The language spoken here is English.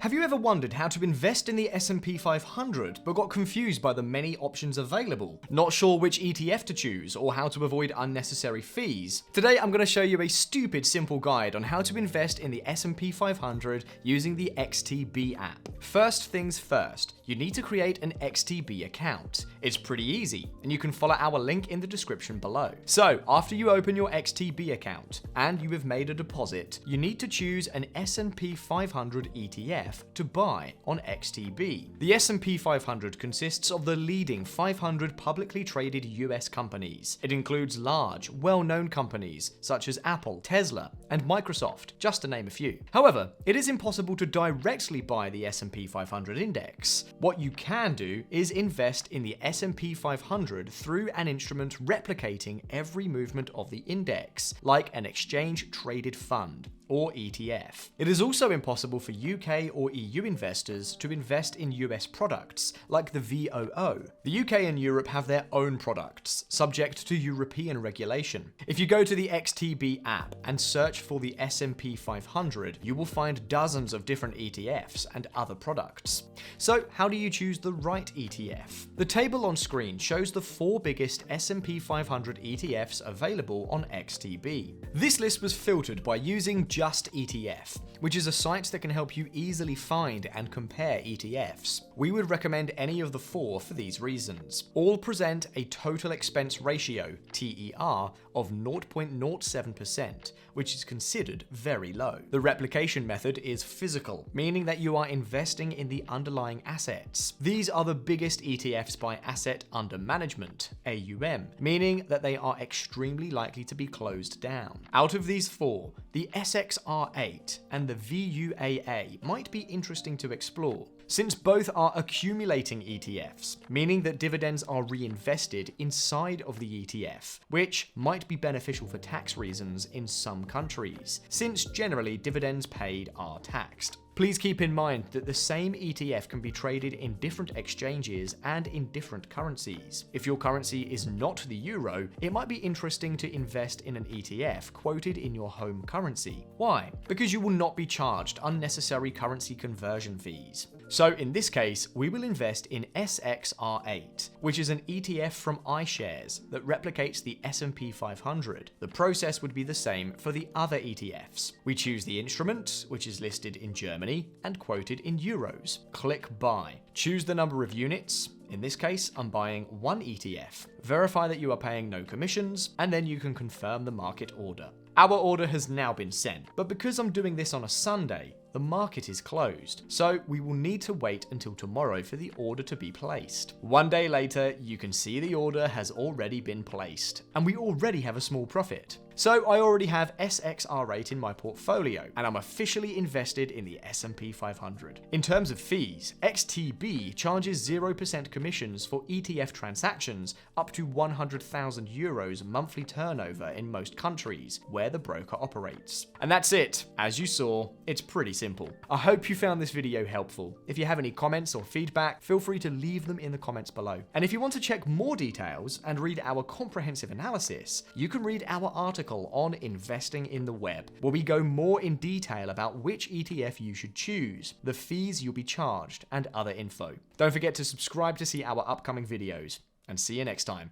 Have you ever wondered how to invest in the S&P 500 but got confused by the many options available? Not sure which ETF to choose or how to avoid unnecessary fees? Today I'm going to show you a stupid simple guide on how to invest in the S&P 500 using the XTB app. First things first, you need to create an XTB account. It's pretty easy and you can follow our link in the description below. So after you open your XTB account and you have made a deposit, you need to choose an S&P 500 ETF to buy on XTB. The S&P 500 consists of the leading 500 publicly traded US companies. It includes large, well-known companies such as Apple, Tesla, and Microsoft, just to name a few. However, it is impossible to directly buy the S&P 500 index. What you can do is invest in the S&P 500 through an instrument replicating every movement of the index, like an exchange-traded fund, or ETF. It is also impossible for UK or EU investors to invest in US products, like the VOO. The UK and Europe have their own products, subject to European regulation. If you go to the XTB app and search for the S&P 500, you will find dozens of different ETFs and other products. So how do you choose the right ETF? The table on screen shows the 4 biggest S&P 500 ETFs available on XTB. This list was filtered by using Just ETF, which is a site that can help you easily find and compare ETFs. We would recommend any of the 4 for these reasons. All present a total expense ratio, TER, of 0.07%, which is considered very low. The replication method is physical, meaning that you are investing in the underlying assets. These are the biggest ETFs by asset under management, AUM, meaning that they are extremely likely to be closed down. Out of these 4, the SXR8 and the VUAA might be interesting to explore, since both are accumulating ETFs, meaning that dividends are reinvested inside of the ETF, which might be beneficial for tax reasons in some countries, since generally dividends paid are taxed. Please keep in mind that the same ETF can be traded in different exchanges and in different currencies. If your currency is not the euro, it might be interesting to invest in an ETF quoted in your home currency. Why? Because you will not be charged unnecessary currency conversion fees. So in this case, we will invest in SXR8, which is an ETF from iShares that replicates the S&P 500. The process would be the same for the other ETFs. We choose the instrument, which is listed in Germany and quoted in euros. Click buy. Choose the number of units. In this case, I'm buying 1 ETF. Verify that you are paying no commissions, and then you can confirm the market order. Our order has now been sent, but because I'm doing this on a Sunday, the market is closed, so we will need to wait until tomorrow for the order to be placed. 1 day later, you can see the order has already been placed, and we already have a small profit. So I already have SXR8 in my portfolio, and I'm officially invested in the S&P 500. In terms of fees, XTB charges 0% commissions for ETF transactions up to 100,000 euros monthly turnover in most countries where the broker operates. And that's it. As you saw, it's pretty simple. I hope you found this video helpful. If you have any comments or feedback, feel free to leave them in the comments below. And if you want to check more details and read our comprehensive analysis, you can read our article on investing in the web, where we go more in detail about which ETF you should choose, the fees you'll be charged, and other info. Don't forget to subscribe to see our upcoming videos, and see you next time.